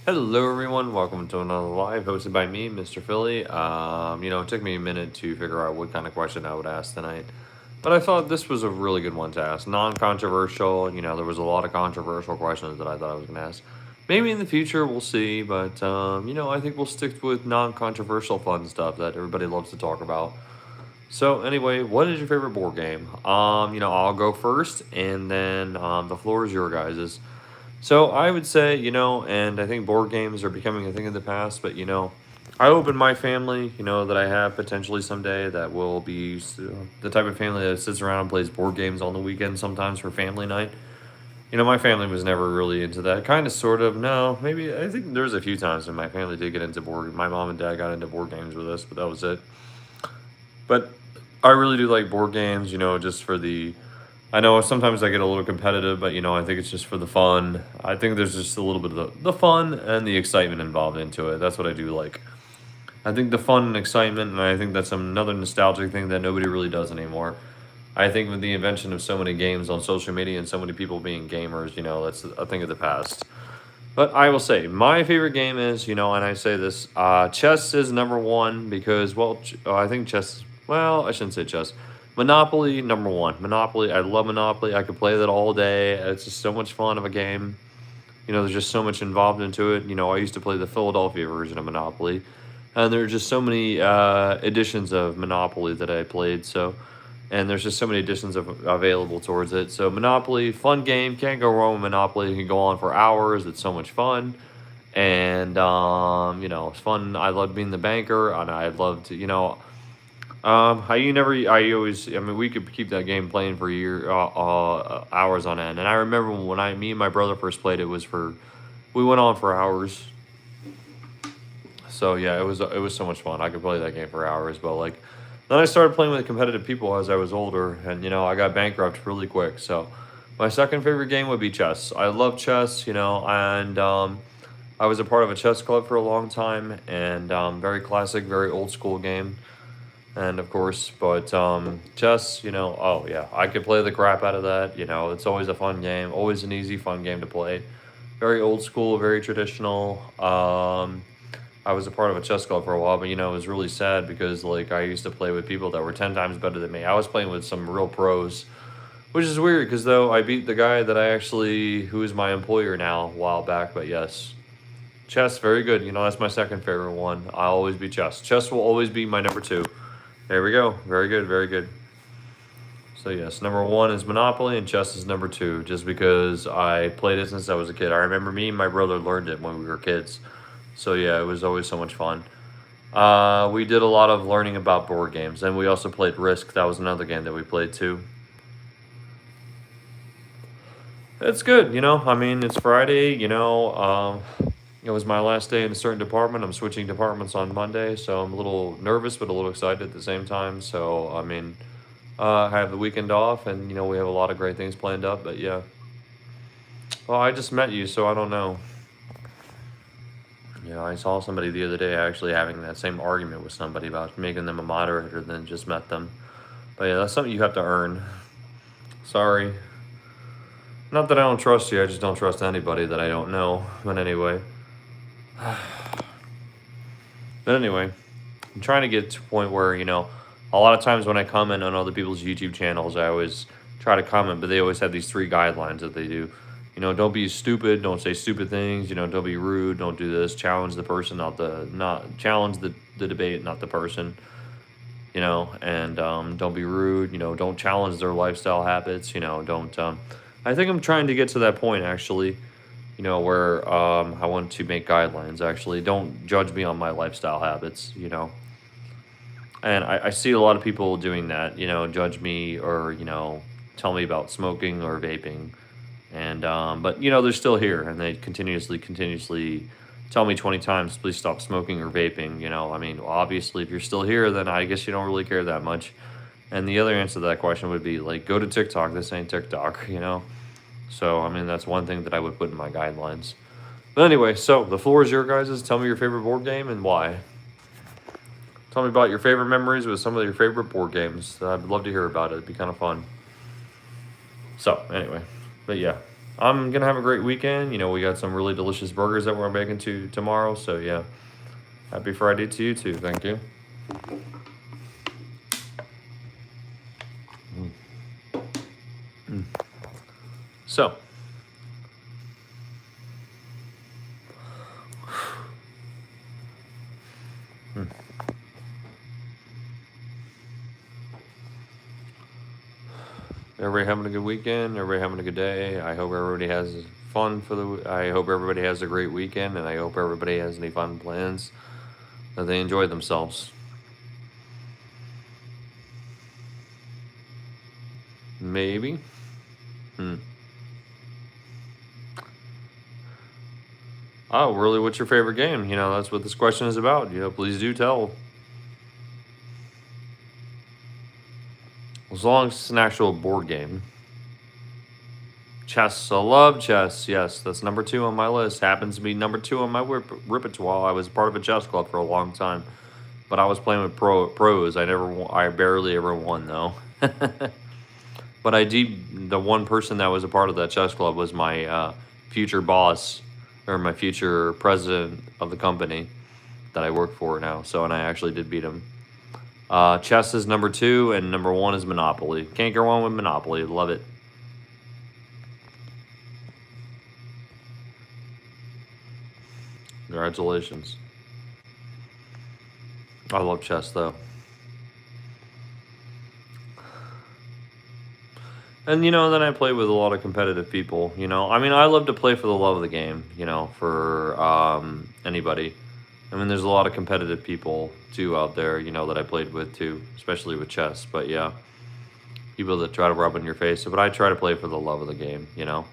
Hello, everyone. Welcome to another live hosted by me, Mr. Philly. It took me a minute to figure out what kind of question I would ask tonight, but I thought this was a really good one to ask. Non-controversial. There was a lot of controversial questions that I thought I was going to ask. Maybe in the future we'll see, but I think we'll stick with non-controversial fun stuff that everybody loves to talk about. So anyway, what is your favorite board game? I'll go first, and then the floor is your guys's. So I would say, and I think board games are becoming a thing of the past, but I hope in my family, that I have potentially someday that will be the type of family that sits around and plays board games on the weekend sometimes for family night. My family was never really into that. Kind of, sort of. No, maybe I think there's a few times when my family did get into board. My mom and dad got into board games with us, but that was it. But I really do like board games, just for the. I know sometimes I get a little competitive, but I think it's just for the fun. I think there's just a little bit of the fun and the excitement involved into it. That's what I do like. I think the fun and excitement, and I think that's another nostalgic thing that nobody really does anymore. I think with the invention of so many games on social media and so many people being gamers, that's a thing of the past. But I will say, my favorite game is, and I say this, chess is number one because, well, I think chess, well, I shouldn't say chess. Monopoly, number one. Monopoly, I love Monopoly. I could play that all day. It's just so much fun of a game. There's just so much involved into it. I used to play the Philadelphia version of Monopoly. And there are just so many editions of Monopoly that I played. And there's just so many editions available towards it. So Monopoly, fun game, can't go wrong with Monopoly. You can go on for hours. It's so much fun, and it's fun. I love being the banker, and I love to, I mean, we could keep that game playing for hours on end. And I remember when me and my brother first played, we went on for hours. So yeah, it was so much fun. I could play that game for hours, but like. Then I started playing with competitive people as I was older, and I got bankrupt really quick. So, my second favorite game would be chess. I love chess, and I was a part of a chess club for a long time, and very classic, very old school game. And of course, but chess, oh yeah, I could play the crap out of that. It's always a fun game, always an easy, fun game to play. Very old school, very traditional. I was a part of a chess club for a while, but it was really sad because like I used to play with people that were 10 times better than me. I was playing with some real pros, which is weird because though I beat the guy that who is my employer now a while back. But yes, chess, very good. That's my second favorite one. I'll always be chess. Chess will always be my number two. There we go. Very good, very good. So yes, number one is Monopoly and chess is number two, just because I played it since I was a kid. I remember me and my brother learned it when we were kids. So yeah, it was always so much fun. We did a lot of learning about board games, and we also played Risk. That was another game that we played too. It's good, I mean, it's Friday. It was my last day in a certain department. I'm switching departments on Monday, so I'm a little nervous but a little excited at the same time. So I mean, I have the weekend off, and we have a lot of great things planned up. But yeah, well, I just met you, so I don't know. I saw somebody the other day actually having that same argument with somebody about making them a moderator, then just met them. But yeah, that's something you have to earn. Sorry. Not that I don't trust you, I just don't trust anybody that I don't know. But anyway. I'm trying to get to a point where, a lot of times when I comment on other people's YouTube channels, I always try to comment, but they always have these three guidelines that they do. Don't be stupid, don't say stupid things, don't be rude, don't do this, challenge the person, not challenge the debate, not the person, and don't be rude, don't challenge their lifestyle habits, don't, I think I'm trying to get to that point actually, where I want to make guidelines actually. Don't judge me on my lifestyle habits, and I see a lot of people doing that, judge me or, tell me about smoking or vaping. And but they're still here, and they continuously tell me 20 times, please stop smoking or vaping. I mean, obviously, if you're still here, then I guess you don't really care that much. And the other answer to that question would be like, go to TikTok. This ain't TikTok. So I mean, that's one thing that I would put in my guidelines. But anyway, so the floor is your guys's. Tell me your favorite board game and why. Tell me about your favorite memories with some of your favorite board games. I'd love to hear about it. It'd be kind of fun. So anyway. But yeah. I'm gonna have a great weekend. You know, we got some really delicious burgers that we're making tomorrow. So yeah, happy Friday to you too. Thank you. So, everybody having a good weekend. Everybody having a good day. I hope everybody has fun for the. I hope everybody has a great weekend, and I hope everybody has any fun plans that they enjoy themselves. Maybe. Hmm. Oh, really? What's your favorite game? You know, that's what this question is about. You know, please do tell. As long as it's an actual board game. Chess. I love chess. Yes, that's number 2 on my list. Happens to be number 2 on my repertoire. I was part of a chess club for a long time, but I was playing with pros. I barely ever won though. But I did. The one person that was a part of that chess club was my future boss, or my future president of the company that I work for now. So, and I actually did beat him. Chess is number 2, and number 1 is Monopoly. Can't go wrong with Monopoly. Love it. Congratulations. I love chess though. And you know, then I play with a lot of competitive people. You know, I mean, I love to play for the love of the game. You know, for anybody. I mean, there's a lot of competitive people too out there. You know, that I played with too, especially with chess. But yeah, people that try to rub in your face. But I try to play for the love of the game. You know.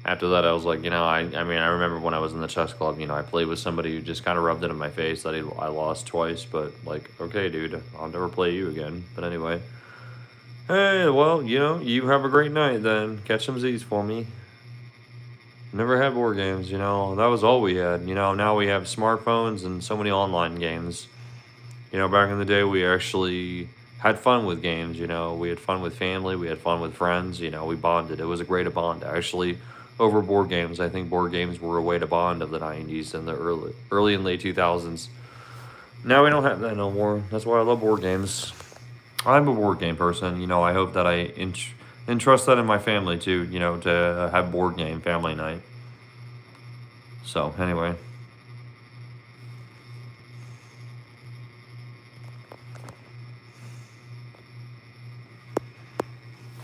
After that, I was like, you know, I mean, I remember when I was in the chess club. You know, I played with somebody who just kind of rubbed it in my face that I lost twice. But like, okay, dude, I'll never play you again. But anyway. Hey, well, you know, you have a great night then. Catch some Z's for me. Never had board games, you know. That was all we had. You know, now we have smartphones and so many online games. You know, back in the day, we actually had fun with games, you know. We had fun with family, we had fun with friends, you know, we bonded. It was a great bond, actually, over board games. I think board games were a way to bond of the 90s and the early and late 2000s. Now we don't have that no more. That's why I love board games. I'm a board game person. You know, I hope that I entrust that in my family too. You know, to have board game family night. So anyway,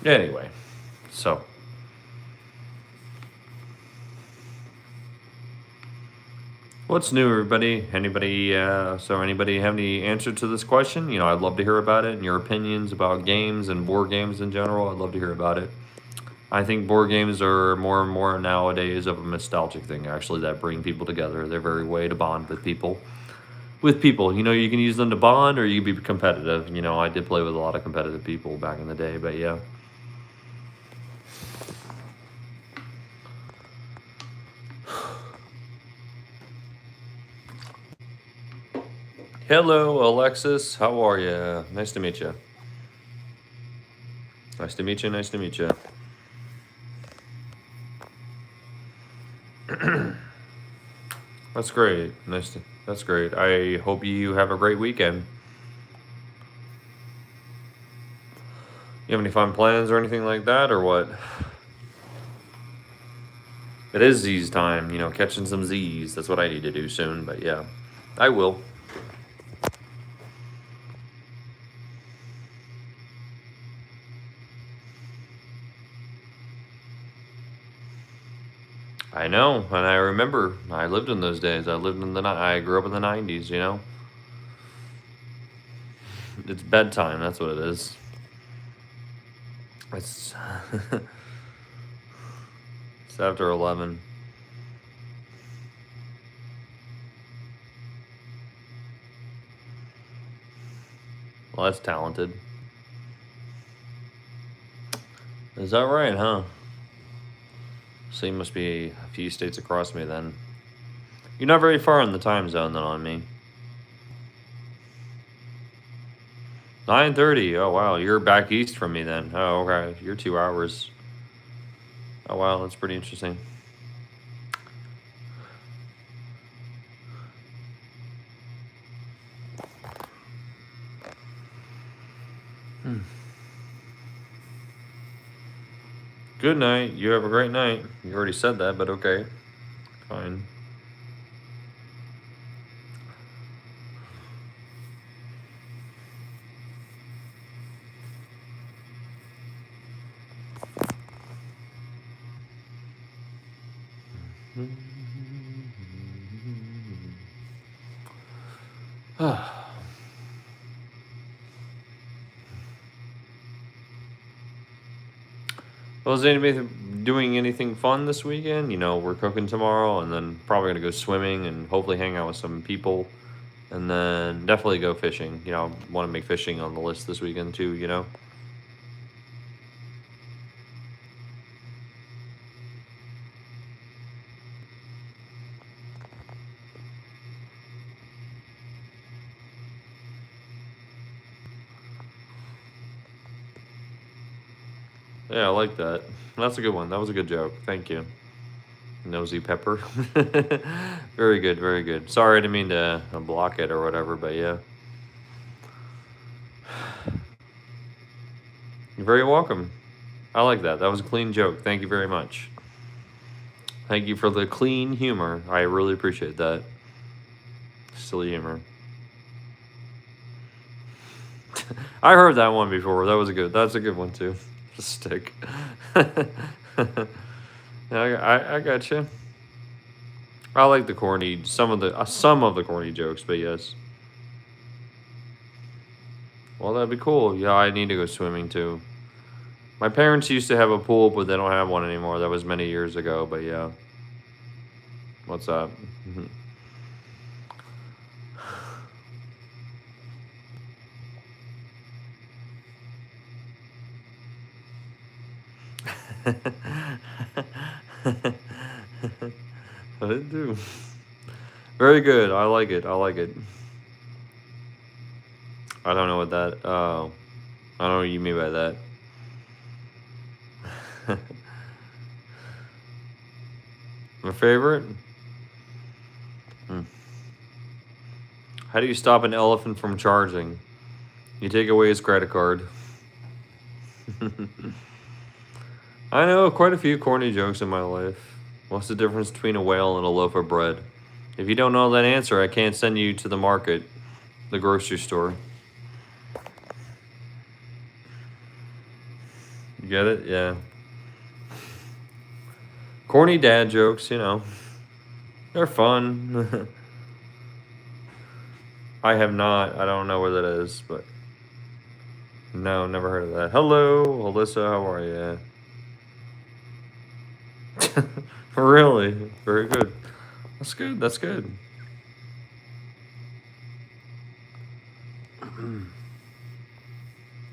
anyway, so what's new, everybody? Anybody have any answer to this question? You know, I'd love to hear about it and your opinions about games and board games in general. I'd love to hear about it. I think board games are more and more nowadays of a nostalgic thing, actually, that bring people together. They're a very way to bond with people. You know, you can use them to bond or you can be competitive. You know, I did play with a lot of competitive people back in the day, but yeah. Hello, Alexis. How are you? Nice to meet you. Nice to meet you. Nice to meet you. That's great. That's great. I hope you have a great weekend. You have any fun plans or anything like that, or what? It is Z's time, you know, catching some Z's. That's what I need to do soon, but yeah, I will. I know, and I remember. I lived in those days. I grew up in the '90s. You know, it's bedtime. That's what it is. It's it's after 11. Well, that's talented. Is that right, huh? So you must be a few states across me then. You're not very far in the time zone then on me. 9:30. Oh wow, you're back east from me then. Oh okay, you're 2 hours. Oh wow, that's pretty interesting. Good night. You have a great night. You already said that, but okay, fine. Well, is anybody doing anything fun this weekend? We're cooking tomorrow, and then probably gonna go swimming and hopefully hang out with some people, and then definitely go fishing. Want to make fishing on the list this weekend too. Yeah, I like that. That's a good one. That was a good joke. Thank you. Nosy pepper. Very good, very good. Sorry, I didn't mean to block it or whatever, but yeah. You're very welcome. I like that. That was a clean joke. Thank you very much. Thank you for the clean humor. I really appreciate that. Silly humor. I heard that one before. That's a good one too. Stick. Yeah, I got you. I like the corny, some of the corny jokes, but yes. Well, that'd be cool. Yeah, I need to go swimming too. My parents used to have a pool, but they don't have one anymore. That was many years ago, but yeah. What's up? I didn't do. Very good. I like it. I like it. I don't know what that. I don't know what you mean by that. My favorite. Hmm. How do you stop an elephant from charging? You take away his credit card. I know quite a few corny jokes in my life. What's the difference between a whale and a loaf of bread? If you don't know that answer, I can't send you to the market, the grocery store. You get it? Yeah. Corny dad jokes. They're fun. I have not. I don't know where that is, but no, never heard of that. Hello, Alyssa. How are you? Really? Very good. That's good. That's good.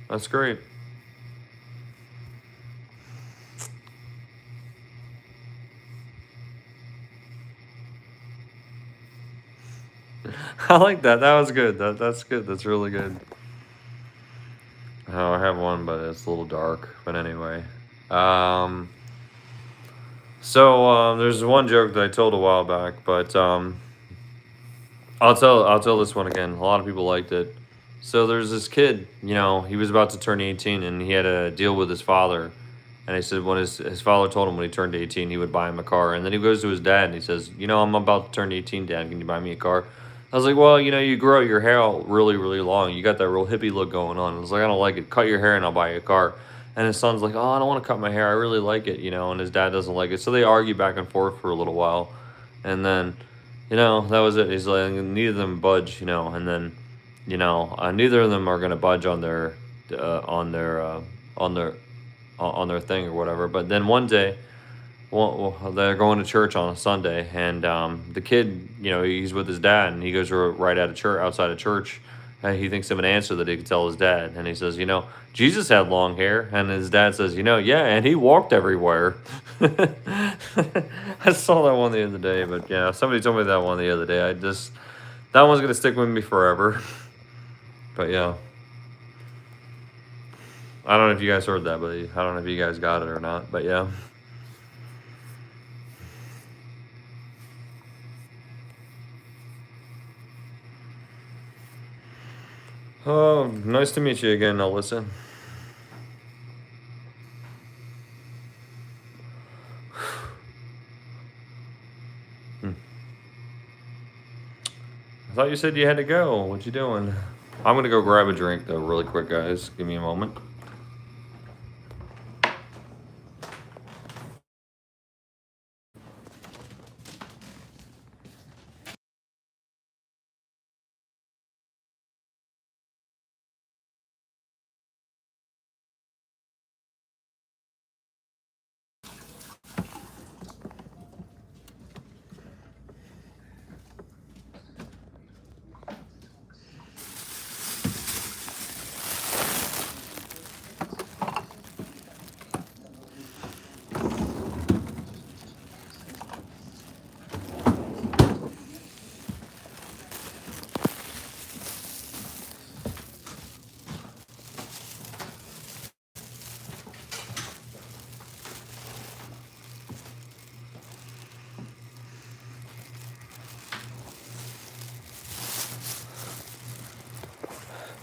That's great. I like that. That was good. That's good. That's really good. Oh, I have one, but it's a little dark. But anyway, um, there's one joke that I told a while back, but I'll tell this one again. A lot of people liked it. So there's this kid. He was about to turn 18, and he had a deal with his father. And he said when his father told him when he turned 18, he would buy him a car. And then he goes to his dad and he says, I'm about to turn 18, Dad. Can you buy me a car? I was like, well, you grow your hair out really, really long. You got that real hippie look going on. I was like, I don't like it. Cut your hair and I'll buy you a car. And his son's like, oh, I don't want to cut my hair. I really like it. And his dad doesn't like it. So they argue back and forth for a little while. And then, that was it. He's like, neither of them budge. And then, neither of them are going to budge on their, on their, on their thing or whatever. But then one day, well, they're going to church on a Sunday, and the kid, he's with his dad, and he goes right out of church, outside of church. And he thinks of an answer that he could tell his dad, and he says, Jesus had long hair, and his dad says, yeah, and he walked everywhere. I saw that one the other day, but yeah, somebody told me that one the other day. That one's gonna stick with me forever. But yeah. I don't know if you guys heard that, but I don't know if you guys got it or not. But yeah. Oh, nice to meet you again, Alyssa. Hmm. I thought you said you had to go. What you doing? I'm gonna go grab a drink though, really quick, guys. Give me a moment.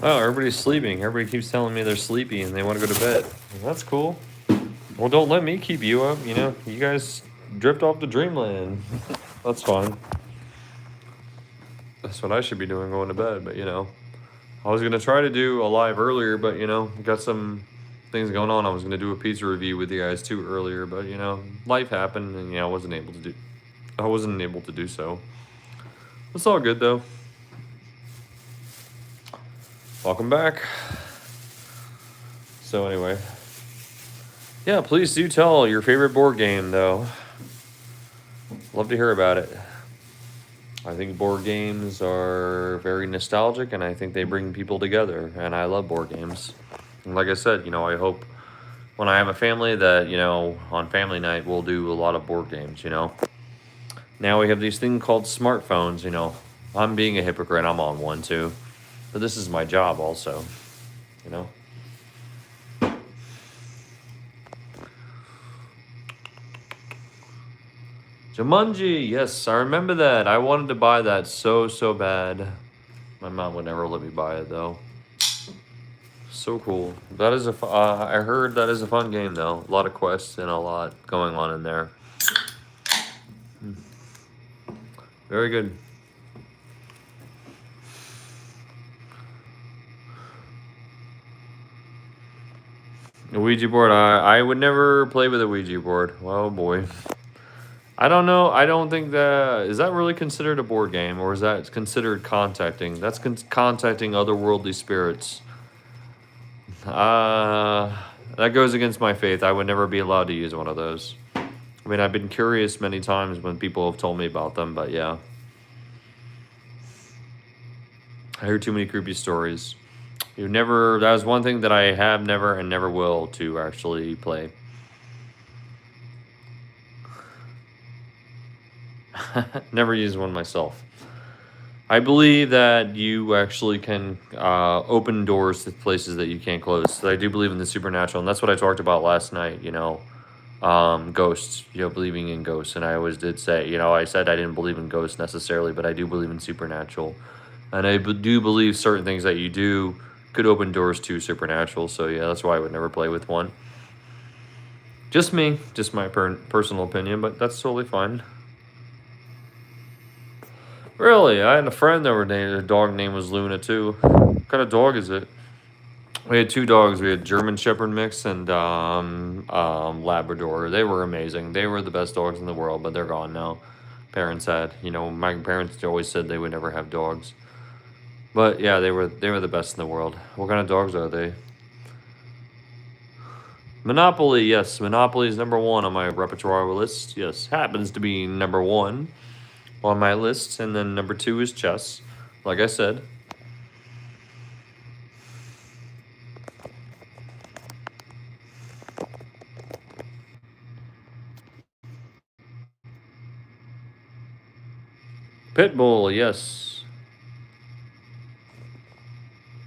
Oh, everybody's sleeping. Everybody keeps telling me they're sleepy and they want to go to bed. That's cool. Well, don't let me keep you up. You know, you guys drift off to dreamland. That's fine. That's what I should be doing, going to bed. But, you know, I was going to try to do a live earlier, but, you know, got some things going on. I was going to do a pizza review with you guys too earlier, but, you know, life happened and, you know, I wasn't able to do so. It's all good, though. Welcome back. So, anyway. Yeah, please do tell your favorite board game, though. Love to hear about it. I think board games are very nostalgic, and I think they bring people together, and I love board games. And like I said, you know, I hope when I have a family that, you know, on family night, we'll do a lot of board games, you know. Now we have these things called smartphones, you know. I'm being a hypocrite, I'm on one too. But this is my job also, you know. Jumanji, yes, I remember that. I wanted to buy that so bad. My mom would never let me buy it though. So cool. That is I heard that is a fun game though. A lot of quests and a lot going on in there. Very good. A Ouija board. I would never play with a Ouija board. Oh boy. I don't know. I don't think that is that really considered a board game, or is that considered contacting? That's contacting otherworldly spirits. That goes against my faith. I would never be allowed to use one of those. I mean, I've been curious many times when people have told me about them, but yeah. I hear too many creepy stories. You never, that was one thing that I have never and never will to actually play. Never used one myself. I believe that you actually can open doors to places that you can't close. So I do believe in the supernatural, and that's what I talked about last night, you know. Ghosts, you know, believing in ghosts. And I always did say, you know, I said I didn't believe in ghosts necessarily, but I do believe in supernatural. And I do believe certain things that you do could open doors to supernatural. So yeah, that's why I would never play with one. Just me, just my personal opinion, but that's totally fine. Really, I had a friend that were named, their dog name was Luna too. What kind of dog is it? We had two dogs. We had German Shepherd mix and Labrador. They were amazing. They were the best dogs in the world, but they're gone now. Parents had, you know, my parents always said they would never have dogs. But yeah, they were the best in the world. What kind of dogs are they? Monopoly, yes. Monopoly is number one on my repertoire list. Yes, happens to be number one on my list, and then number two is chess. Like I said. Pitbull, yes.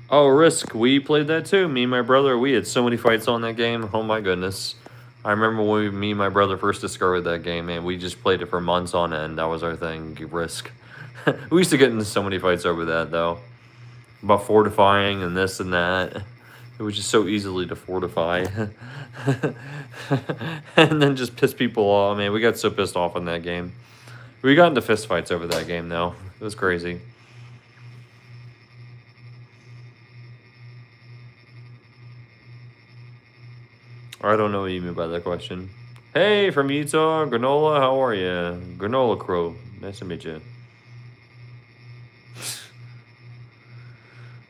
Oh, Risk, we played that too. Me and my brother, we had so many fights on that game. Oh my goodness. I remember when me and my brother first discovered that game, and we just played it for months on end. That was our thing, Risk. We used to get into so many fights over that, though. about fortifying and this and that. It was just so easily to fortify. And then just piss people off. Man, we got so pissed off in that game. We got into fistfights over that game, though. It was crazy. I don't know what you mean by that question. Hey, from Utah, Granola, how are you? Granola Crow, nice to meet you.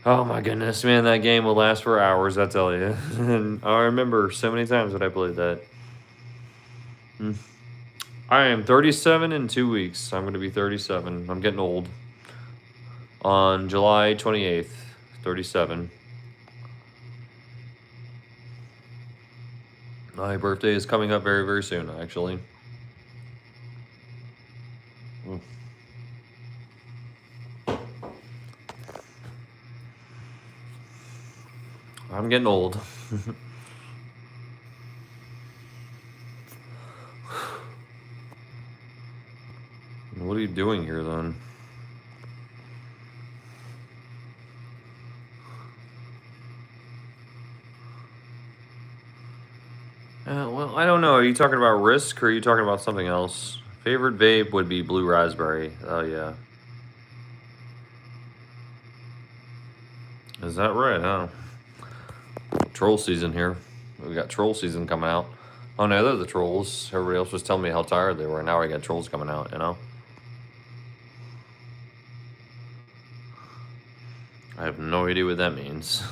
Oh my goodness, man, that game will last for hours, I tell you. And I remember so many times that I played that. I am 37 in 2 weeks. I'm going to be 37. I'm getting old. On July 28th, 37. My birthday is coming up very, very soon, actually. I'm getting old. What are you doing here, then? Well, I don't know. Are you talking about Risk or are you talking about something else? Favorite vape would be Blue Raspberry. Oh, yeah. Is that right, huh? Troll season here. We got troll season coming out. Oh, no, they're the trolls. Everybody else was telling me how tired they were. Now I got trolls coming out, you know? I have no idea what that means.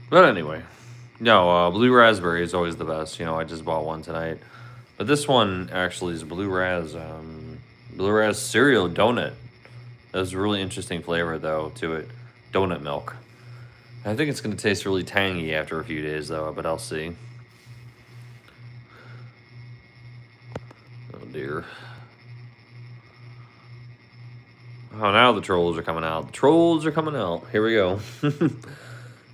But anyway, no, Blue Raspberry is always the best. You know, I just bought one tonight. But this one actually is Blue Raz cereal donut. That's a really interesting flavor, though, to it. Donut milk. I think it's going to taste really tangy after a few days, though, but I'll see. Oh, dear. Oh, now the trolls are coming out. The trolls are coming out. Here we go.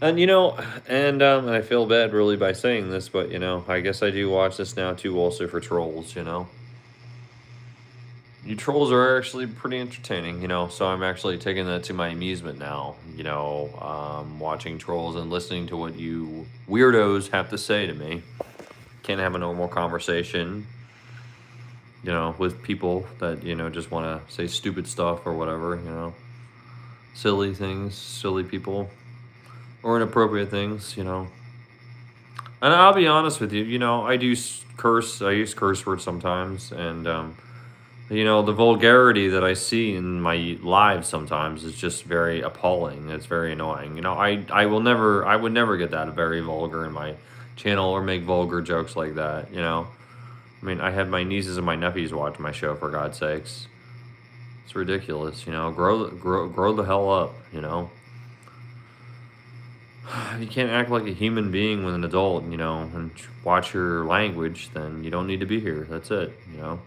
And you know, and I feel bad really by saying this, but you know, I guess I do watch this now too, also for trolls. You know, you trolls are actually pretty entertaining. You know, so I'm actually taking that to my amusement now. You know, watching trolls and listening to what you weirdos have to say to me. Can't have a normal conversation. You know, with people that you know just want to say stupid stuff or whatever. You know, silly things, silly people. Or inappropriate things, you know. And I'll be honest with you, you know, I do curse. I use curse words sometimes, and you know, the vulgarity that I see in my lives sometimes is just very appalling. It's very annoying. You know, I would never get that very vulgar in my channel or make vulgar jokes like that. You know, I mean, I have my nieces and my nephews watch my show for God's sakes. It's ridiculous. You know, grow the hell up. You know. You can't act like a human being with an adult, you know, and watch your language, then you don't need to be here. That's it, you know.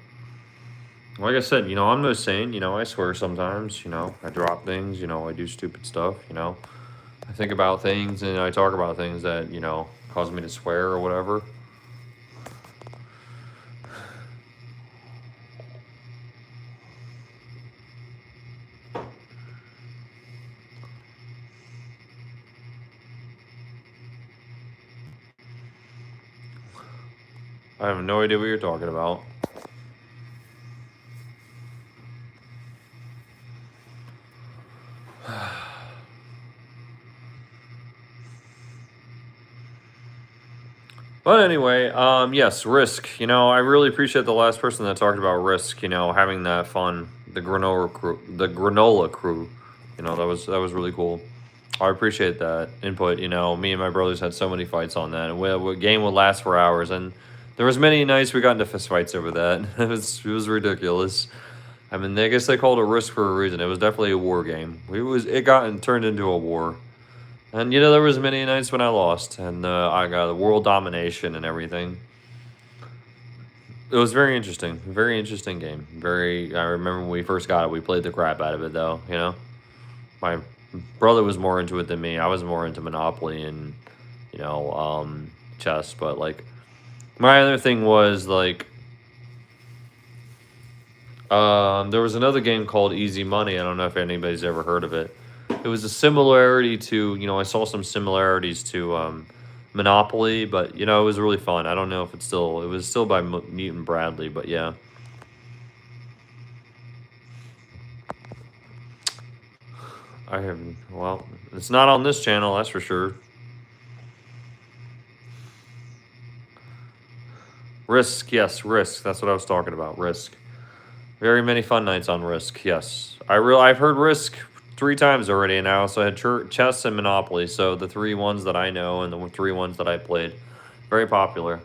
Like I said, you know, I'm no saint, you know, I swear sometimes, you know, I drop things, you know, I do stupid stuff, you know. I think about things and I talk about things that, you know, cause me to swear or whatever. I have no idea what you're talking about. But anyway, yes, Risk. You know, I really appreciate the last person that talked about Risk. You know, having that fun, the granola crew. You know, that was really cool. I appreciate that input. You know, me and my brothers had so many fights on that, and the game would last for hours. And There was many nights we got into fistfights over that. It was ridiculous. I mean, I guess they called it Risk for a reason. It was definitely a war game. It got and turned into a war. And there was many nights when I lost, and I got the world domination and everything. It was very interesting game. I remember when we first got it, we played the crap out of it though. My brother was more into it than me. I was more into Monopoly and chess. But like my other thing was like there was another game called Easy Money. I don't know if anybody's ever heard of it. It was a similarity to, I saw some similarities to Monopoly, but it was really fun. I don't know if it was still by Newton Bradley, but yeah. I haven't, well, it's not on this channel, that's for sure. Risk, yes, Risk. That's what I was talking about, Risk. Very many fun nights on Risk, yes. I've heard Risk 3 times already, and I also had chess and Monopoly, so the 3 ones that I know and the 3 ones that I played. Very popular.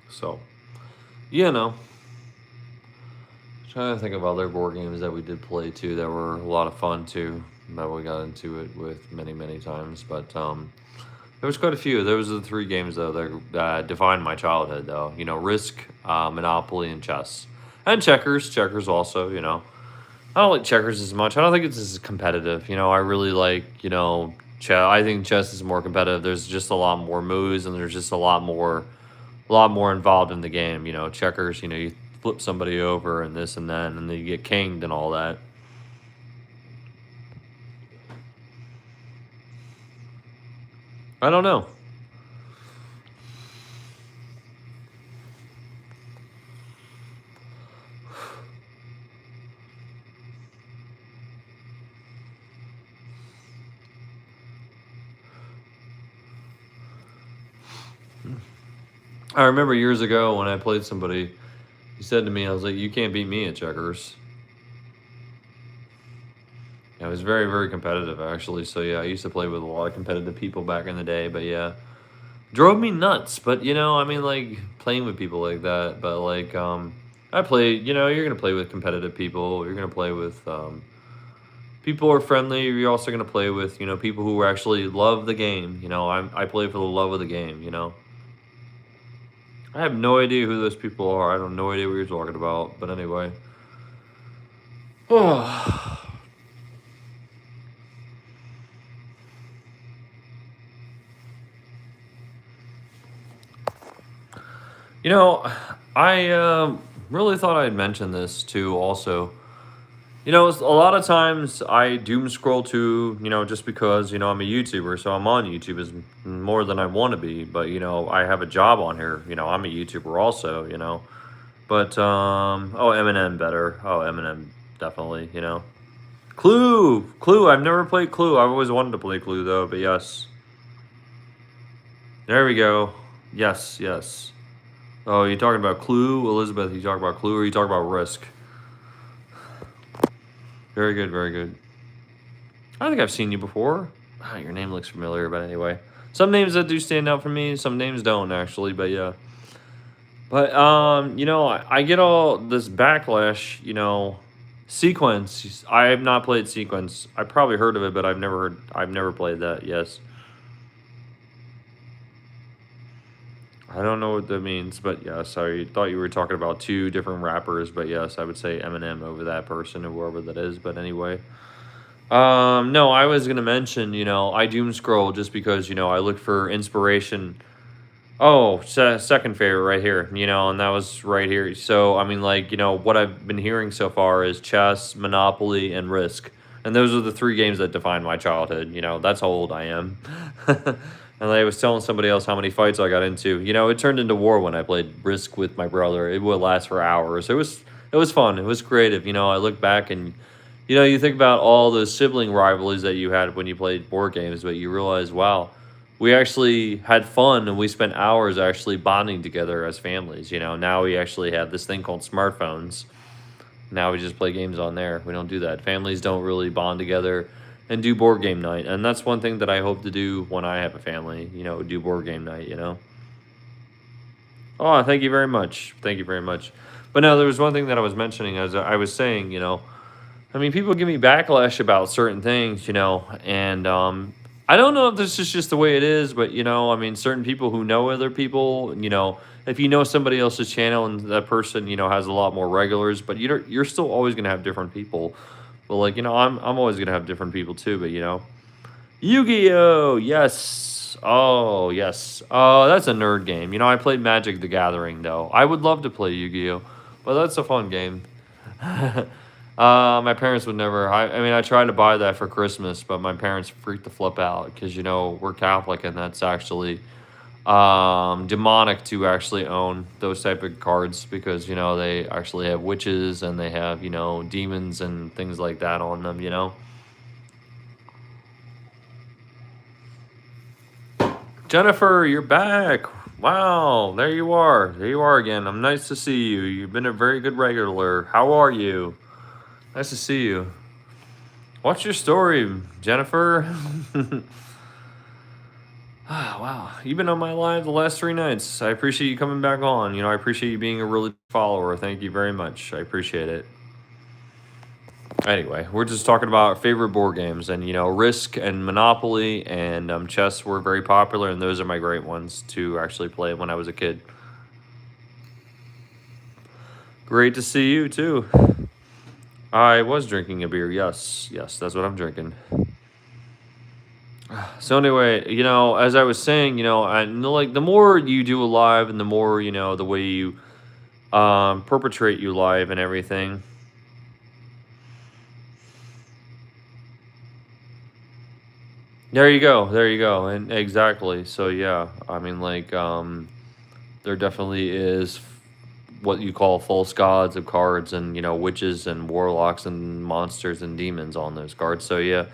So, trying to think of other board games that we did play too that were a lot of fun too. That we got into it with many, many times. But there was quite a few. Those are the 3 games though that defined my childhood though. Risk, Monopoly, and chess, and checkers. Checkers also. I don't like checkers as much. I don't think it's as competitive. I really like chess. I think chess is more competitive. There's just a lot more moves, and there's just a lot more involved in the game. Checkers, you flip somebody over and this and that, and then you get kinged and all that. I don't know. I remember years ago when I played somebody, he said to me, I was like, you can't beat me at checkers. Yeah, it was very, very competitive, actually. So, yeah, I used to play with a lot of competitive people back in the day. But, yeah, drove me nuts. But, I mean, like, playing with people like that. But, like, I play, you're going to play with competitive people. You're going to play with people who are friendly. You're also going to play with, people who actually love the game. I play for the love of the game, I have no idea who those people are. I have no idea what you're talking about. But anyway. Oh. I really thought I'd mention this too also. A lot of times I doom scroll to, just because, I'm a YouTuber, so I'm on YouTube is more than I want to be. But, I have a job on here. I'm a YouTuber also. But, oh, Eminem better. Oh, Eminem definitely, Clue. I've never played Clue. I've always wanted to play Clue, though, but yes. There we go. Yes. Oh, you talking about Clue, Elizabeth? You talking about Clue, or you talking about Risk? Very good, very good. I think I've seen you before. Your name looks familiar, but anyway. Some names that do stand out for me, some names don't actually, but yeah. But I get all this backlash, Sequence. I have not played Sequence. I probably heard of it, but I've never played that. Yes. I don't know what that means, but yes, I thought you were talking about 2 different rappers, but yes, I would say Eminem over that person or whoever that is. But anyway, no, I was gonna mention, I doom scroll just because I look for inspiration. Oh, second favorite right here, and that was right here. So I mean, like, what I've been hearing so far is chess, Monopoly, and Risk, and those are the 3 games that defined my childhood. That's how old I am. And I was telling somebody else how many fights I got into. You know, it turned into war when I played Risk with my brother. It would last for hours. It was fun. It was creative. You know, I look back and you think about all those sibling rivalries that you had when you played board games, but you realize, wow, we actually had fun and we spent hours actually bonding together as families. You know, now we actually have this thing called smartphones. Now we just play games on there. We don't do that. Families don't really bond together and do board game night. And that's one thing that I hope to do when I have a family, do board game night. Oh, thank you very much. Thank you very much. But no, there was one thing that I was mentioning as I was saying, I mean, people give me backlash about certain things, and I don't know if this is just the way it is, but I mean, certain people who know other people, if you know somebody else's channel and that person, has a lot more regulars, but you're still always gonna have different people. But like, I'm always gonna have different people too, but Yu-Gi-Oh! Yes. Oh, yes. Oh, that's a nerd game. I played Magic the Gathering though. I would love to play Yu-Gi-Oh! But that's a fun game. My parents would never. I mean, I tried to buy that for Christmas, but my parents freaked the flip out because we're Catholic, and that's actually demonic to actually own those type of cards because they actually have witches and they have demons and things like that on them. Jennifer, you're back. Wow, there you are. There you are again. I'm nice to see you. You've been a very good regular. How are you? Nice to see you. What's your story, Jennifer? Wow. You've been on my live the last 3 nights. I appreciate you coming back on. I appreciate you being a really follower. Thank you very much. I appreciate it. Anyway, we're just talking about our favorite board games, and Risk and Monopoly and chess were very popular, and those are my great ones to actually play when I was a kid. Great to see you too. I was drinking a beer. Yes, that's what I'm drinking. So anyway, as I was saying, and like the more you do a live, and the more the way you perpetrate you live and everything. There you go. There you go. And exactly. So yeah, I mean like there definitely is what you call false gods of cards and witches and warlocks and monsters and demons on those cards. So yeah,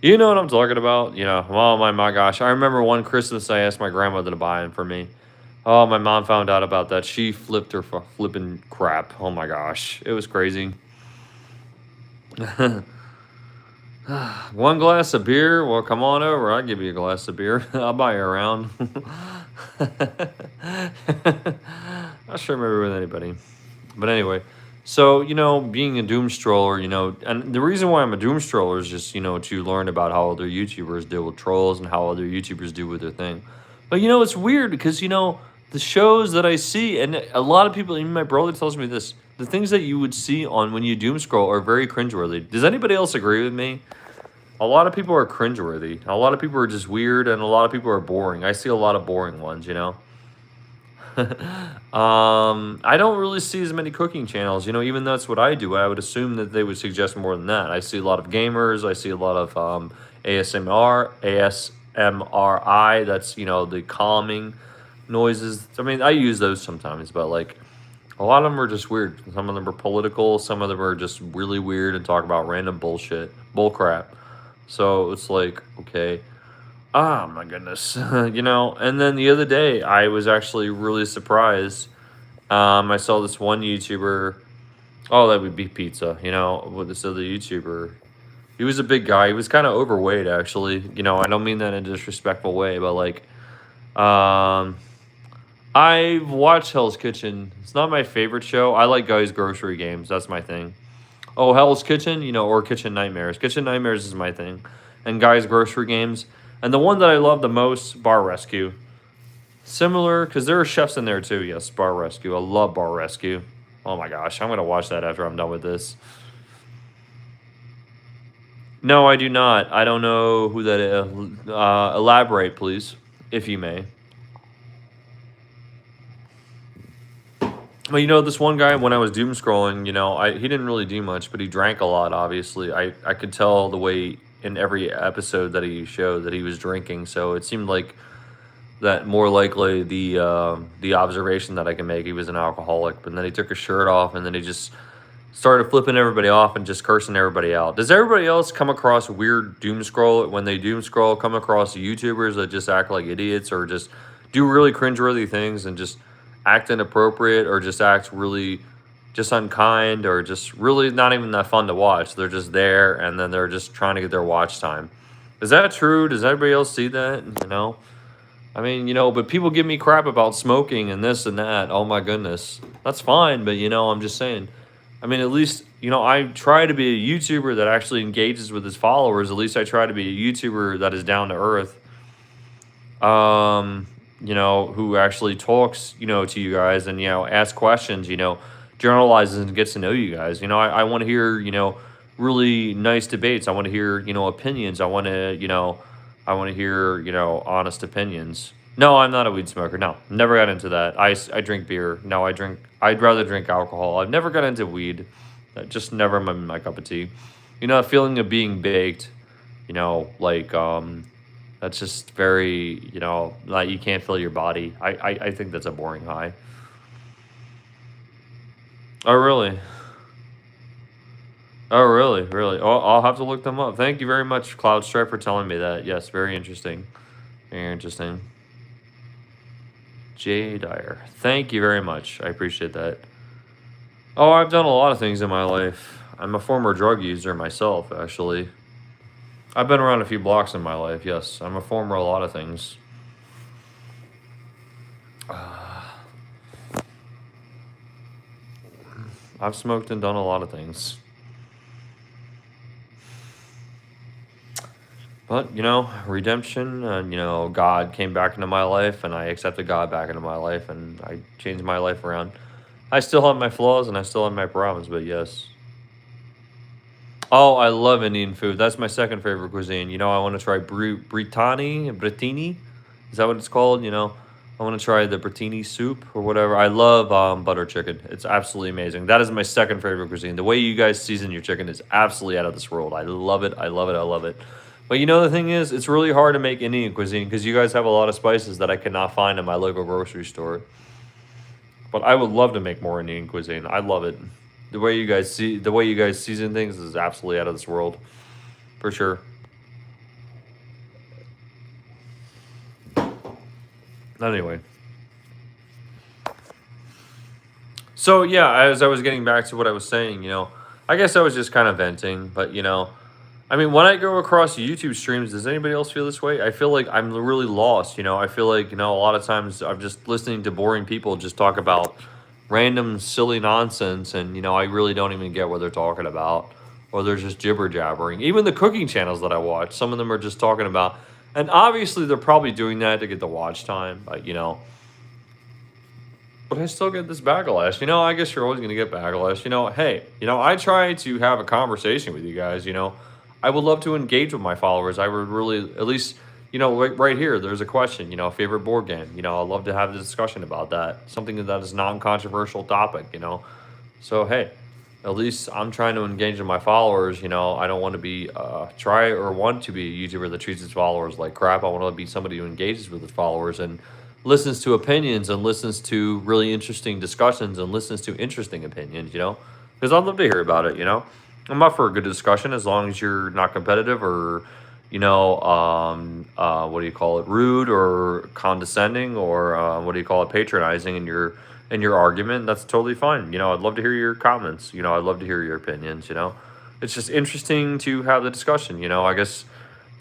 you know what I'm talking about. Oh my gosh. I remember one Christmas I asked my grandmother to buy them for me. Oh, my mom found out about that. She flipped her flipping crap. Oh my gosh. It was crazy. One glass of beer? Well, come on over. I'll give you a glass of beer. I'll buy you around. Not sure maybe with anybody. But anyway, so, being a doom stroller, and the reason why I'm a doom stroller is just, to learn about how other YouTubers deal with trolls and how other YouTubers do with their thing. But, it's weird because, the shows that I see, and a lot of people, even my brother tells me this, the things that you would see on when you doom scroll are very cringeworthy. Does anybody else agree with me? A lot of people are cringeworthy. A lot of people are just weird, and a lot of people are boring. I see a lot of boring ones, I don't really see as many cooking channels, even though that's what I do. I would assume that they would suggest more than that. I see a lot of gamers. I see a lot of ASMRI. That's, the calming noises. I mean, I use those sometimes, but like a lot of them are just weird. Some of them are political. Some of them are just really weird and talk about random bullshit, bull crap. So it's like, okay, oh my goodness, And then the other day, I was actually really surprised. I saw this one YouTuber. Oh, that would be pizza. With this other YouTuber. He was a big guy. He was kind of overweight, actually. I don't mean that in a disrespectful way, but like, I've watched Hell's Kitchen. It's not my favorite show. I like Guys Grocery Games. That's my thing. Oh, Hell's Kitchen, or Kitchen Nightmares. Kitchen Nightmares is my thing. And Guys Grocery Games. And the one that I love the most, Bar Rescue. Similar, because there are chefs in there too. Yes, Bar Rescue. I love Bar Rescue. Oh my gosh, I'm going to watch that after I'm done with this. No, I do not. I don't know who that is. Elaborate, please, if you may. Well, this one guy, when I was doom scrolling, he didn't really do much, but he drank a lot, obviously. I could tell the way in every episode that he showed that he was drinking, so it seemed like that more likely the observation that I can make, he was an alcoholic, but then he took his shirt off and then he just started flipping everybody off and just cursing everybody out. Does everybody else come across weird doom scroll when they doom scroll? Come across YouTubers that just act like idiots or just do really cringeworthy things and just act inappropriate or just act really just unkind or just really not even that fun to watch. They're just there and then they're just trying to get their watch time. Is that true? Does everybody else see that? You know? I mean, but people give me crap about smoking and this and that. Oh my goodness. That's fine, but I'm just saying. I mean, at least, I try to be a YouTuber that actually engages with his followers. At least I try to be a YouTuber that is down to earth. Who actually talks, to you guys and, asks questions, generalizes and gets to know you guys. I want to hear, really nice debates. I want to hear, opinions. I want to hear, honest opinions. No, I'm not a weed smoker. No, never got into that. I drink beer. No, I'd rather drink alcohol. I've never got into weed. That just never my cup of tea. That feeling of being baked, that's just very, like you can't feel your body. I think that's a boring high. Oh, really? Oh, really? Really? Oh, I'll have to look them up. Thank you very much, Cloud Stripe, for telling me that. Yes, very interesting. Very interesting. Jay Dyer. Thank you very much. I appreciate that. Oh, I've done a lot of things in my life. I'm a former drug user myself, actually. I've been around a few blocks in my life, yes. I'm a former a lot of things. I've smoked and done a lot of things. But, redemption and, God came back into my life and I accepted God back into my life and I changed my life around. I still have my flaws and I still have my problems, but yes. Oh, I love Indian food. That's my second favorite cuisine. I want to try Britini. Is that what it's called? I want to try the Britini soup or whatever. I love butter chicken. It's absolutely amazing. That is my second favorite cuisine. The way you guys season your chicken is absolutely out of this world. I love it. I love it. I love it. But the thing is, it's really hard to make Indian cuisine because you guys have a lot of spices that I cannot find in my local grocery store. But I would love to make more Indian cuisine. I love it. The way you guys season things is absolutely out of this world, for sure. Anyway, so yeah, as I was getting back to what I was saying, I guess I was just kind of venting, but I mean, when I go across YouTube streams, does anybody else feel this way? I feel like I'm really lost. I feel like, a lot of times I'm just listening to boring people just talk about random silly nonsense and, I really don't even get what they're talking about or they're just jibber jabbering. Even the cooking channels that I watch, some of them are just talking about, and obviously they're probably doing that to get the watch time, but I still get this backlash. I guess you're always going to get backlash. Hey, I try to have a conversation with you guys. I would love to engage with my followers. I would really, at least, right here, there's a question, favorite board game. I'd love to have a discussion about that. Something that is non-controversial topic, So, hey, at least I'm trying to engage with my followers. I don't want to be, want to be a YouTuber that treats his followers like crap. I want to be somebody who engages with his followers and listens to opinions and listens to really interesting discussions and listens to interesting opinions, because I'd love to hear about it, I'm up for a good discussion as long as you're not competitive or, what do you call it, rude or condescending or what do you call it, patronizing in your argument. That's totally fine. I'd love to hear your comments. I'd love to hear your opinions. It's just interesting to have the discussion. I guess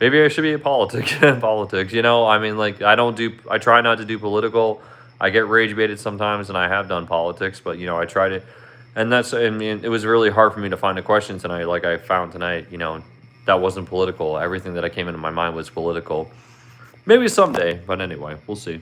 maybe I should be a politics. I mean, like I try not to do political. I get rage baited sometimes, and I have done politics, but I try to. And I mean, it was really hard for me to find a question tonight, like I found tonight, that wasn't political. Everything that came into my mind was political. Maybe someday, but anyway, we'll see.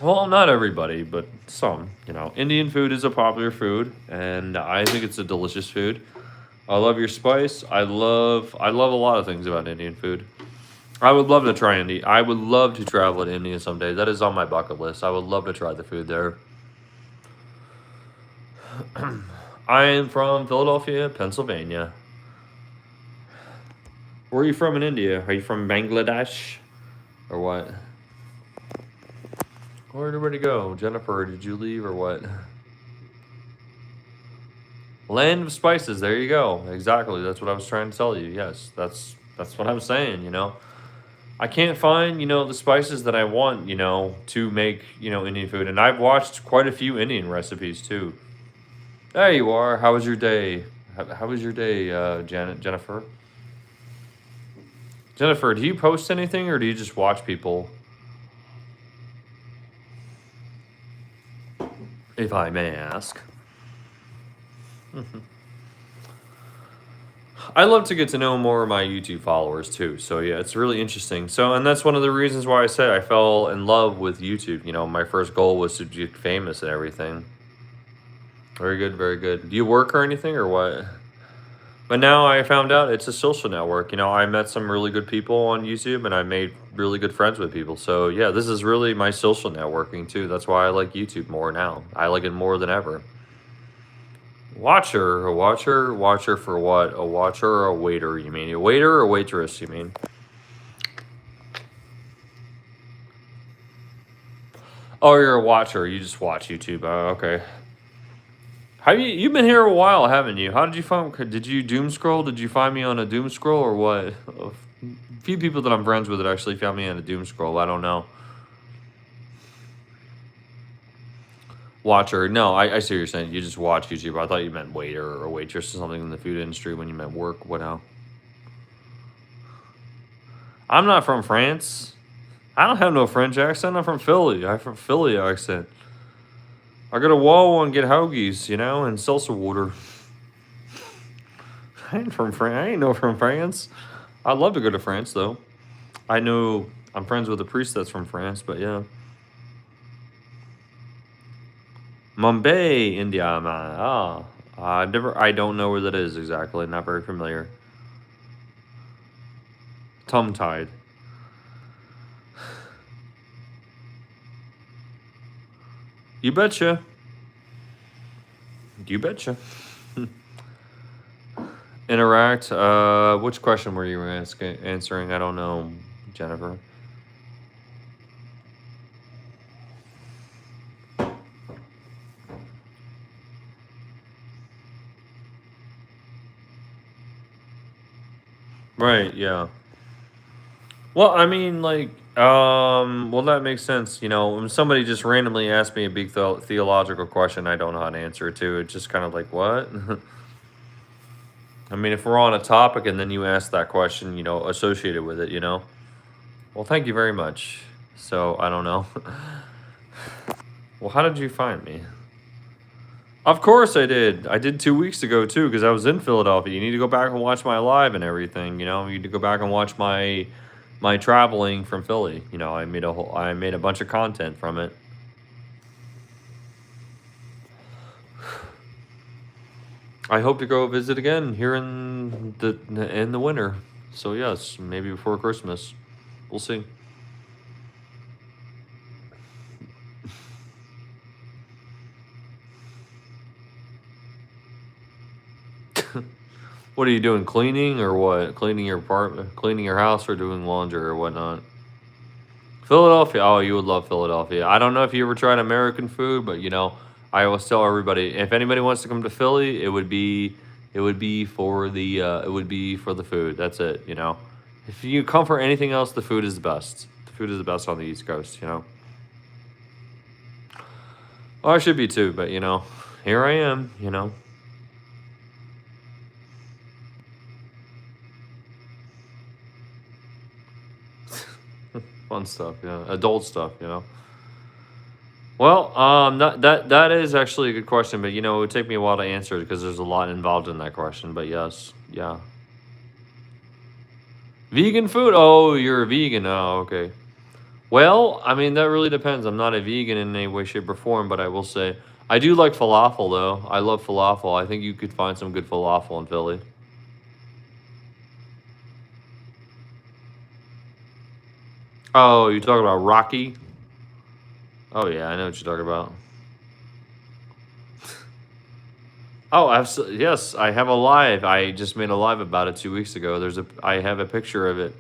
Well, not everybody, but some, Indian food is a popular food, and I think it's a delicious food. I love your spice. I love a lot of things about Indian food. I would love to try India. I would love to travel to India someday. That is on my bucket list. I would love to try the food there. I am from Philadelphia, Pennsylvania. Where are you from in India? Are you from Bangladesh? Or what? Where'd everybody go? Jennifer, did you leave or what? Land of spices. There you go. Exactly. That's what I was trying to tell you. Yes, that's what I'm saying. I can't find the spices that I want to make Indian food, and I've watched quite a few Indian recipes too. There you are. How was your day? How was your day, Jennifer? Jennifer, do you post anything or do you just watch people? If I may ask. I love to get to know more of my YouTube followers too. So yeah, it's really interesting. So, and that's one of the reasons why I said I fell in love with YouTube. My first goal was to get famous and everything. Very good, very good. Do you work or anything or what? But now I found out it's a social network. I met some really good people on YouTube and I made really good friends with people. So yeah, this is really my social networking too. That's why I like YouTube more now. I like it more than ever. Watcher, watcher for what? A watcher or a waiter, you mean? A waiter or waitress, you mean? Oh, you're a watcher. You just watch YouTube. Oh, okay. You've been here a while, haven't you? How did you find? Did you doom scroll? Did you find me on a doom scroll or what? A few people that I'm friends with that actually found me on a doom scroll. I don't know. Watcher. No, I see what you're saying. You just watch YouTube. I thought you meant waiter or waitress or something in the food industry when you meant work. What now? I'm not from France. I don't have no French accent. I'm from Philly. I'm from Philly accent. I go to Wawa and get hoagies, and salsa water. I ain't from France. I ain't no from France. I'd love to go to France though. I know I'm friends with a priest that's from France, but yeah. Mumbai, India, man. I don't know where that is exactly. Not very familiar. Tongue-tied. You betcha. You betcha. Interact. Which question were you answering? I don't know, Jennifer. Right, yeah. Well, I mean, like, well, that makes sense. When somebody just randomly asks me a big theological question, I don't know how to answer it to. It's just kind of like, what? I mean, if we're on a topic and then you ask that question, associated with it. Well, thank you very much. So, I don't know. Well, how did you find me? Of course I did. I did 2 weeks ago too, because I was in Philadelphia. You need to go back and watch my live and everything. You need to go back and watch my traveling from Philly. I made a bunch of content from it. I hope to go visit again here in the winter. So yes, maybe before Christmas. We'll see. What are you doing? Cleaning or what? Cleaning your apartment, cleaning your house, or doing laundry or whatnot? Philadelphia. Oh, you would love Philadelphia. I don't know if you ever tried American food, but I always tell everybody if anybody wants to come to Philly, it would be for the food. That's it. If you come for anything else, the food is the best. The food is the best on the East Coast. Well, I should be too, but here I am. Fun stuff. Yeah, adult stuff. Well, that is actually a good question, but it would take me a while to answer it because there's a lot involved in that question. But yes, yeah. Vegan food? Oh, you're a vegan. Oh, okay. Well, I mean that really depends. I'm not a vegan in any way, shape, or form, but I will say I do like falafel though. I love falafel. I think you could find some good falafel in Philly. Oh, you talking about Rocky? Oh yeah, I know what you're talking about. Oh, absolutely. Yes, I have a live. I just made a live about it 2 weeks ago. I have a picture of it.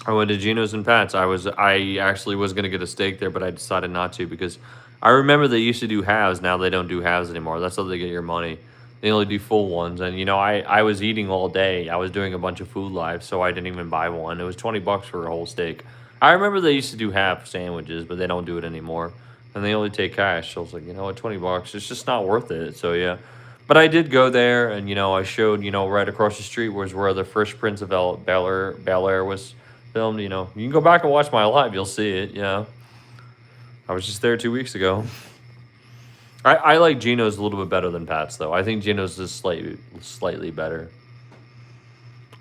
I went to Gino's and Pat's. I actually was gonna get a steak there, but I decided not to because I remember they used to do halves. Now they don't do halves anymore. That's how they get your money. They only do full ones. And I was eating all day. I was doing a bunch of food live, so I didn't even buy one. It was $20 for a whole steak. I remember they used to do half sandwiches, but they don't do it anymore. And they only take cash. So I was like, you know what, $20, it's just not worth it. So yeah. But I did go there, and I showed, right across the street was where the Fresh Prince of Bel Air was filmed. You can go back and watch my live. You'll see it. Yeah, I was just there 2 weeks ago. I like Gino's a little bit better than Pat's though. I think Gino's is slightly better.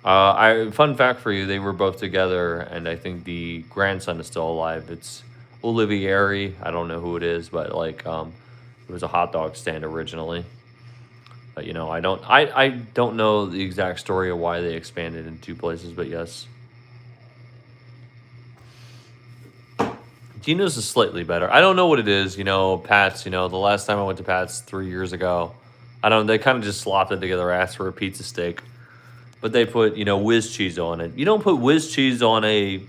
I fun fact for you, they were both together, and I think the grandson is still alive. It's Olivieri. I don't know who it is, but like it was a hot dog stand originally. But I don't know the exact story of why they expanded in two places, but yes. Gino's is slightly better. I don't know what it is. Pat's. The last time I went to Pat's 3 years ago, I don't. They kind of just slopped it together. Asked for a pizza steak, but they put whiz cheese on it. You don't put whiz cheese on a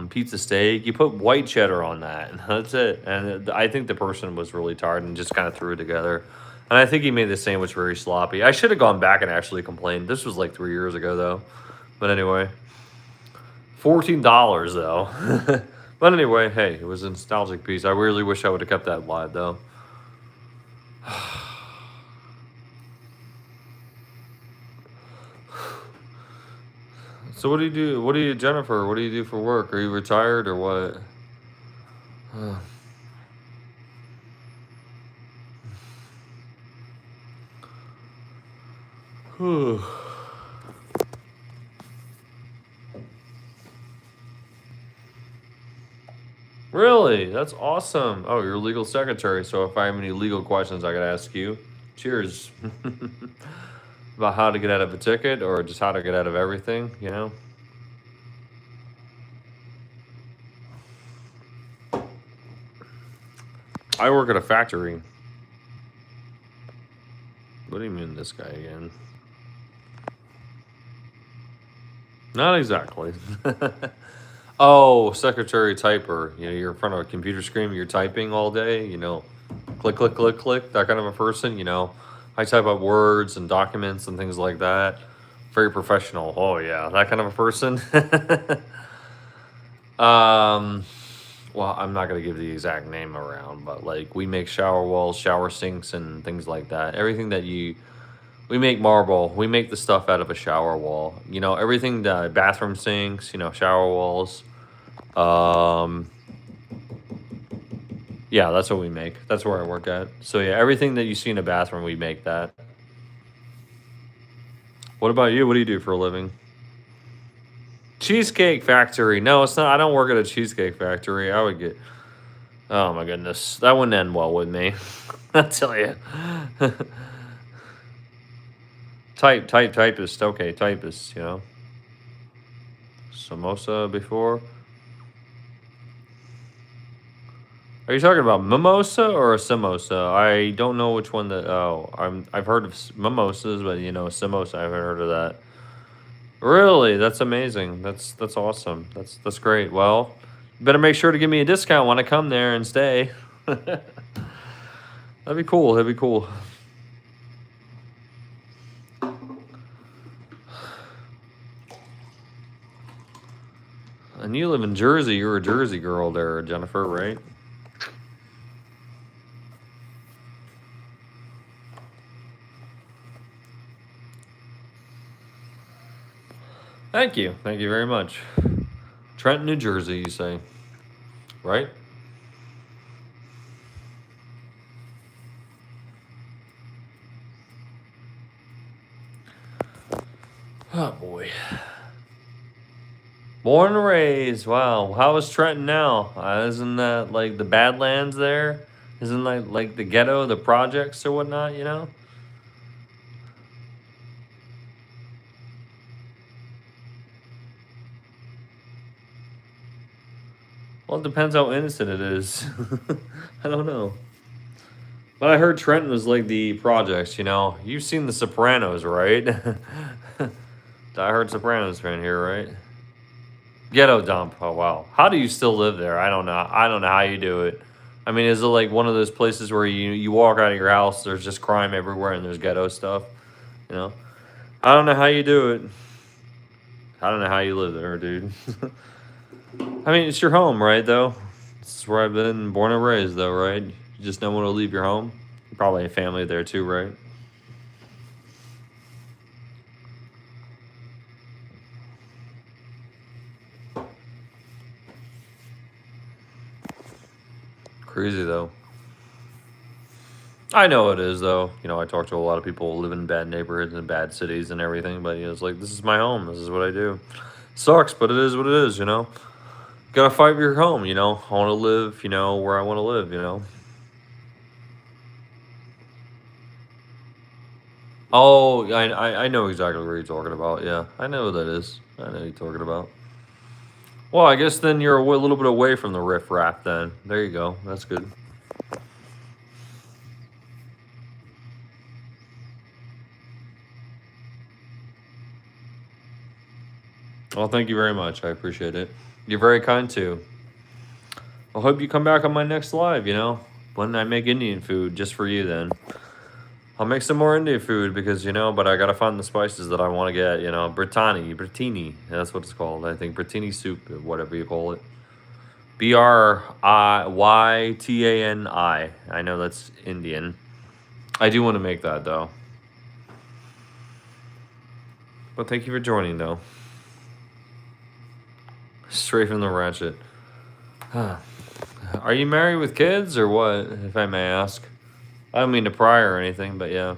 pizza steak. You put white cheddar on that. And that's it. And I think the person was really tired and just kind of threw it together. And I think he made the sandwich very sloppy. I should have gone back and actually complained. This was like 3 years ago though. But anyway. $14 though. But anyway, hey, it was a nostalgic piece. I really wish I would have kept that live though. So what do you do? What do you, Jennifer? What do you do for work? Are you retired or what? Really? That's awesome. Oh, you're a legal secretary, so if I have any legal questions, I gotta ask you. Cheers. About how to get out of a ticket or just how to get out of everything. I work at a factory. What do you mean this guy again? Not exactly. Oh, secretary typer. You're in front of a computer screen, you're typing all day, click, click, click, click, that kind of a person. I type up words and documents and things like that. Very professional. Oh, yeah, that kind of a person. um, well, I'm not going to give the exact name around, but like we make shower walls, shower sinks, and things like that. Everything that we make marble. We make the stuff out of a shower wall. Everything that bathroom sinks, shower walls. Um, yeah, that's what we make. That's where I work at. So yeah, everything that you see in a bathroom, we make that. What about you? What do you do for a living? Cheesecake factory. No, it's not. I don't work at a cheesecake factory. I would get. Oh my goodness, that wouldn't end well with me. I tell you. Typist. Okay, typist. Samosa before. Are you talking about mimosa or a samosa? I don't know which one that. Oh, I've heard of mimosas, but samosa. I haven't heard of that. Really, that's amazing. That's awesome. That's great. Well, you better make sure to give me a discount when I come there and stay. That'd be cool. That'd be cool. And you live in Jersey. You're a Jersey girl there, Jennifer, right? Thank you. Thank you very much. Trenton, New Jersey, you say, right? Oh, boy. Born and raised. Wow. How is Trenton now? Isn't that like the Badlands there? Isn't like the ghetto, the projects or whatnot? Well, it depends how innocent it is. I don't know. But I heard Trenton was like the projects, you know. You've seen The Sopranos, right? I heard Sopranos fan here, right? Ghetto dump. Oh wow. How do you still live there? I don't know. I don't know how you do it. I mean, is it like one of those places where you walk out of your house, there's just crime everywhere, and there's ghetto stuff? You know. I don't know how you do it. I don't know how you live there, dude. I mean, it's your home, right? Though. This is where I've been born and raised, though, right? You just don't want to leave your home. You probably have family there too, right? Crazy though. I know it is though. You know, I talk to a lot of people who live in bad neighborhoods and bad cities and everything, but you know, it's like this is my home. This is what I do. Sucks, but it is what it is. You know, gotta fight for your home. You know, I want to live. You know, where I want to live. You know. Oh, I know exactly what you're talking about. Yeah, I know what that is. I know what you're talking about. Well, I guess then you're a little bit away from the riff raff. Then there you go. That's good. Well, thank you very much. I appreciate it. You're very kind too. I hope you come back on my next live. You know, when I make Indian food just for you. Then I'll make some more Indian food because you know, but I gotta find the spices that I want to get. You know, Brittini. That's what it's called. I think Brittini soup, whatever you call it. Brytani. I know that's Indian. I do want to make that though. But thank you for joining though. Straight from the ratchet. Are you married with kids or what, if I may ask? I don't mean to pry or anything, but yeah.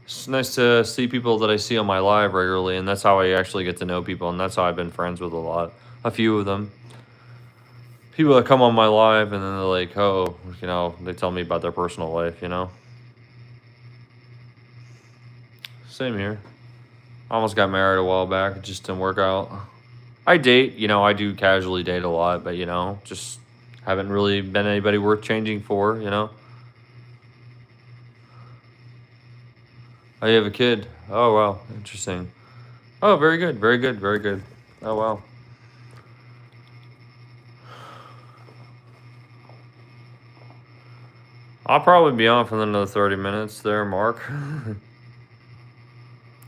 It's nice to see people that I see on my live regularly, and that's how I actually get to know people, and that's how I've been friends with a few of them. People that come on my live and then they're like, oh, you know, they tell me about their personal life, you know? Same here. I almost got married a while back. It just didn't work out. I date, you know, I do casually date a lot, but, you know, just haven't really been anybody worth changing for, you know? Oh, you have a kid? Oh, wow. Interesting. Oh, very good. Very good. Very good. Oh, wow. I'll probably be on for another 30 minutes there, Mark.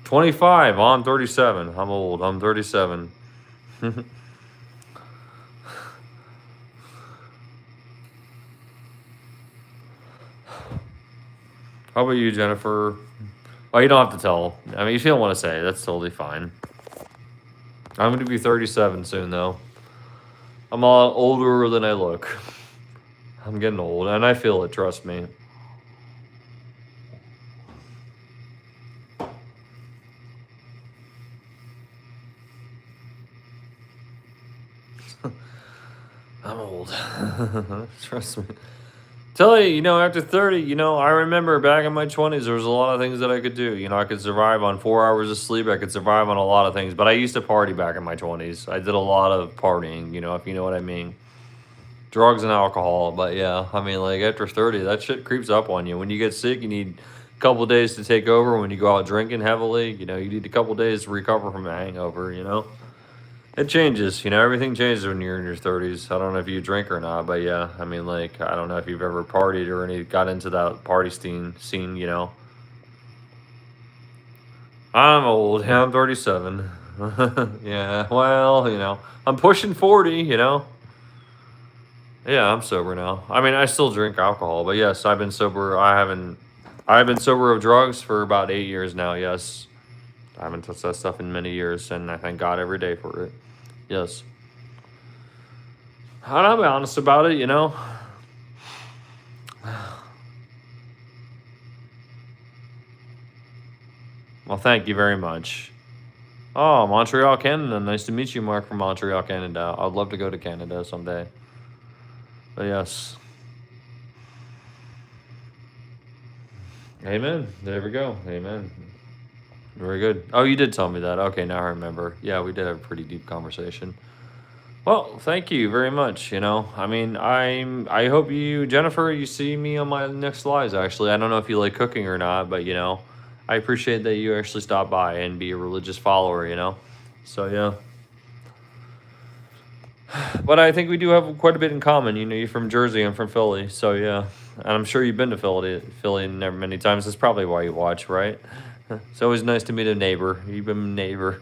25. Oh, I'm 37. I'm old. I'm 37. How about you, Jennifer? Oh, you don't have to tell. I mean, if you don't want to say, that's totally fine. I'm going to be 37 soon, though. I'm a lot older than I look. I'm getting old, and I feel it, trust me. I'm old. Trust me. Tell you, you know, after 30, you know, I remember back in my 20s, there was a lot of things that I could do. You know, I could survive on 4 hours of sleep. I could survive on a lot of things. But I used to party back in my 20s. I did a lot of partying, you know, if you know what I mean. Drugs and alcohol. But yeah, I mean, like after 30, that shit creeps up on you. When you get sick, you need a couple days to take over. When you go out drinking heavily, you know, you need a couple days to recover from a hangover, you know. It changes, you know, everything changes when you're in your 30s. I don't know if you drink or not, but yeah, I mean, like, I don't know if you've ever partied or got into that party scene, you know. I'm old, yeah, I'm 37. Yeah, well, you know, I'm pushing 40, you know. Yeah, I'm sober now. I mean, I still drink alcohol, but yes, I've been sober. I've been sober of drugs for about 8 years now, yes. I haven't touched that stuff in many years, and I thank God every day for it. Yes. I'll be honest about it, you know. Well, thank you very much. Oh, Montreal, Canada. Nice to meet you, Mark from Montreal, Canada. I'd love to go to Canada someday. But yes. Amen. There we go. Amen. Very good. Oh, you did tell me that. Okay, now I remember. Yeah, we did have a pretty deep conversation. Well, thank you very much. I mean, I hope you, Jennifer, you see me on my next lives. Actually, I don't know if you like cooking or not, but I appreciate that you actually stop by and be a religious follower. So yeah, but I think we do have quite a bit in common. You're from Jersey, I'm from Philly, so yeah, and I'm sure you've been to Philly never many times. That's probably why you watch, right? It's always nice to meet a neighbor. You've been a neighbor.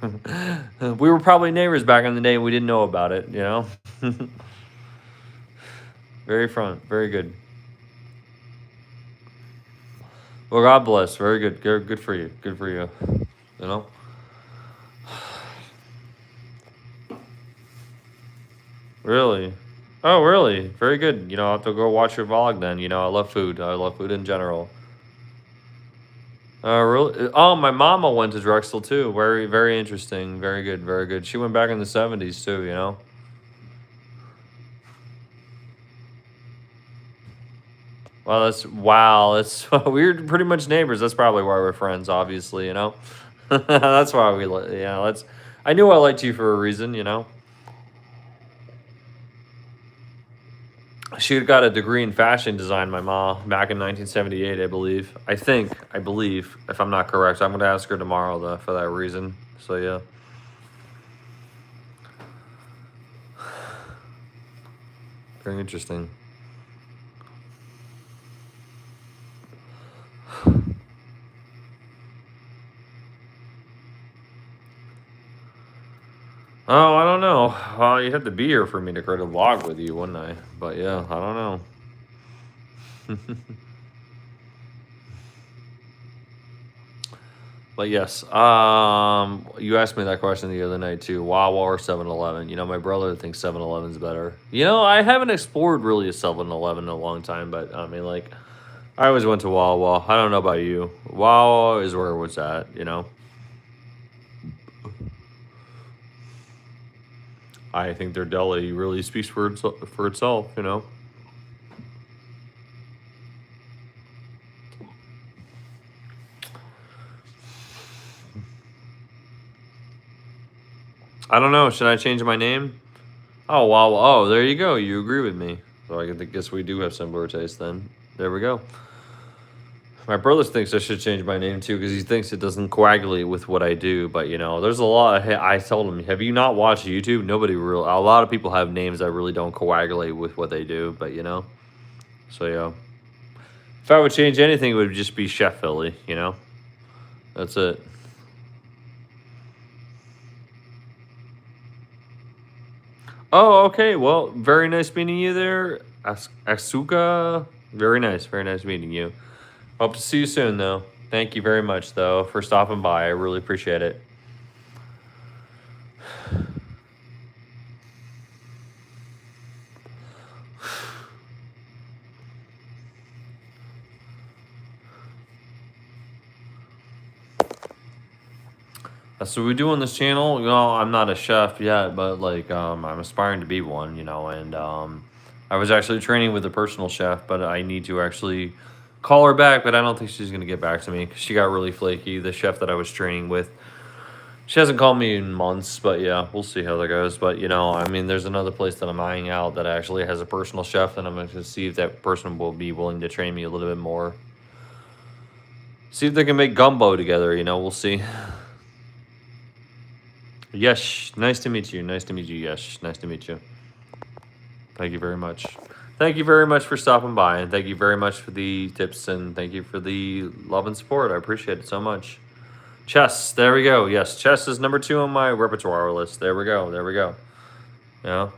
We were probably neighbors back in the day. And we didn't know about it. Very front, very good. Well, God bless. Very good. Good for you. Good for you. You know. Really. Oh, really? Very good. I'll have to go watch your vlog then. I love food. I love food in general. Really? Oh, my mama went to Drexel too. Very, very interesting. Very good. Very good. She went back in the '70s too. Well, wow. That's we're pretty much neighbors. That's probably why we're friends. Obviously. That's why yeah. That's. I knew I liked you for a reason. She had got a degree in fashion design, my mom, back in 1978, I believe. I believe, if I'm not correct. I'm going to ask her tomorrow, though, for that reason. So, yeah. Very interesting. Oh, I don't know. You'd have to be here for me to create a vlog with you, wouldn't I? But, yeah, I don't know. But yes, you asked me that question the other night too. Wawa or 7-Eleven? My brother thinks 7-Eleven's better. I haven't explored really a 7-Eleven in a long time, but I mean, like, I always went to Wawa. I don't know about you. Wawa is where it was at. I think their deli really speaks for itself. I don't know. Should I change my name? Oh, Wawa. Oh, there you go. You agree with me. So I guess we do have similar tastes then. There we go. My brother thinks I should change my name too because he thinks it doesn't coagulate with what I do. But there's a lot. I told him, have you not watched YouTube? Nobody real. A lot of people have names that really don't coagulate with what they do. But. So yeah, if I would change anything, it would just be Chef Philly. That's it. Oh, okay. Well, very nice meeting you there, Asuka. Very nice meeting you. Hope to see you soon, though. Thank you very much, though, for stopping by. I really appreciate it. So we do on this channel. I'm not a chef yet, but like I'm aspiring to be one. And I was actually training with a personal chef, but I need to actually call her back. But I don't think she's gonna get back to me because she got really flaky. The chef that I was training with, she hasn't called me in months. But yeah, we'll see how that goes. But I mean, there's another place that I'm eyeing out that actually has a personal chef, and I'm going to see if that person will be willing to train me a little bit more. See if they can make gumbo together. We'll see. Yes, nice to meet you. Nice to meet you. Yes, nice to meet you. Thank you very much. Thank you very much for stopping by, and thank you very much for the tips, and thank you for the love and support. I appreciate it so much. Chess, there we go. Yes, chess is number 2 on my repertoire list. There we go. There we go. Yeah.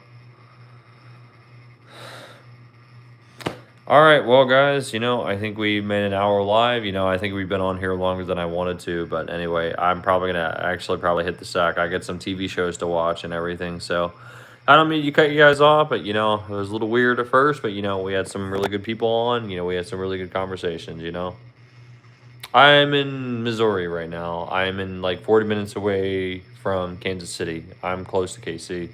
All right, well, guys, I think we made an hour live. I think we've been on here longer than I wanted to, but anyway, I'm probably gonna actually probably hit the sack. I got some TV shows to watch and everything, so I don't mean to cut you guys off, but it was a little weird at first, but we had some really good people on. We had some really good conversations. I'm in Missouri right now. I'm in like 40 minutes away from Kansas City. I'm close to KC.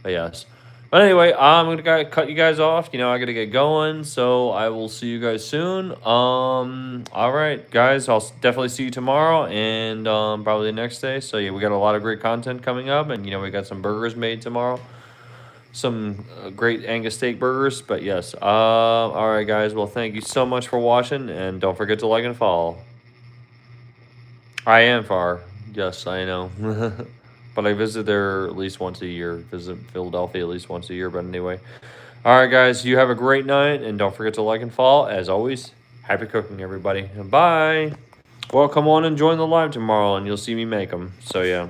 But yes. But anyway, I'm gonna cut you guys off. I gotta get going, so I will see you guys soon. All right, guys, I'll definitely see you tomorrow and probably the next day. So yeah, we got a lot of great content coming up, and we got some burgers made tomorrow. some great Angus steak burgers. But yes, all right, guys. Well, thank you so much for watching, and don't forget to like and follow. I am far. Yes, I know. But I visit there at least once a year. Visit Philadelphia at least once a year. But anyway, all right, guys. You have a great night, and don't forget to like and follow. As always, happy cooking, everybody. Bye. Well, come on and join the live tomorrow, and you'll see me make them. So yeah.